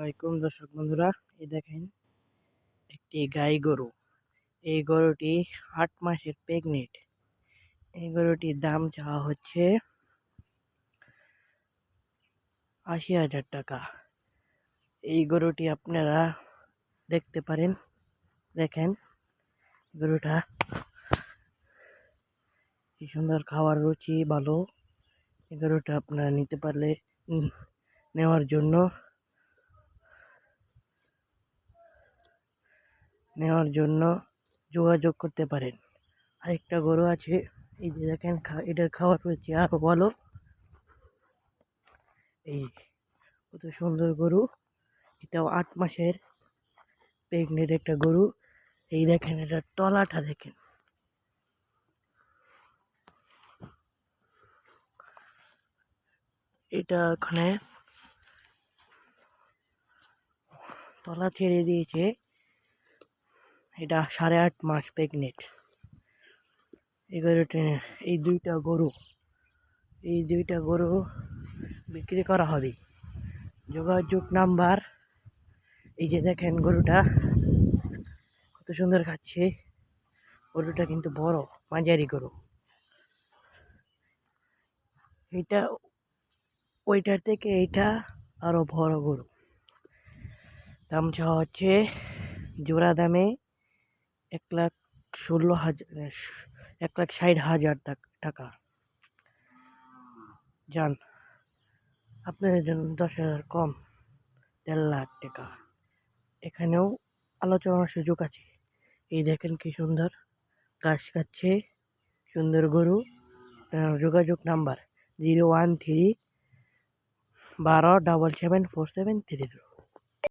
আসসালামাইকুম দর্শক বন্ধুরা, এই দেখেন একটি গাই গরু। এই গরুটি 8 মাসের প্রেগনেন্ট। এই গরুটির দাম চাওয়া হচ্ছে 80,000 টাকা। এই গরুটি আপনারা দেখতে পারেন। দেখেন গরুটা কি সুন্দর, খাওয়ার রুচি ভালো। এই গরুটা আপনারা নিতে পারলে নেওয়ার জন্য যোগাযোগ করতে পারেন। আরেকটা গরু আছে, এই যে দেখেন, এটার খাওয়ার রুচি আরো ভালো। এই কত সুন্দর গরু, এটাও 8 মাসের প্রেগনেন্ট একটা গরু। এই দেখেন, এটার তলাটা দেখেন। এটা ওখানে তলা ছেড়ে দিয়েছে। এটা 8.5 মাস প্রেগনেন্ট। এই গরুটা, এই দুইটা গরু বিক্রি করা হবে। যোগাযোগ নাম্বার, এই যে দেখেন গরুটা কত সুন্দর খাচ্ছে। গরুটা কিন্তু বড়, মাঝারি গরু। এটা ওইটার থেকে এইটা আরো বড় গরু। দাম চাওয়া হচ্ছে জোড়া দামে 1,16,000, 1,60,000 টাকা। যান, আপনাদের জন্য 10,000 কম, 1,50,000 টাকা। এখানেও আলোচনার সুযোগ আছে। এই দেখেন কি সুন্দর ঘাস খাচ্ছে, সুন্দর গরু। যোগাযোগ নাম্বার 013 12 774730।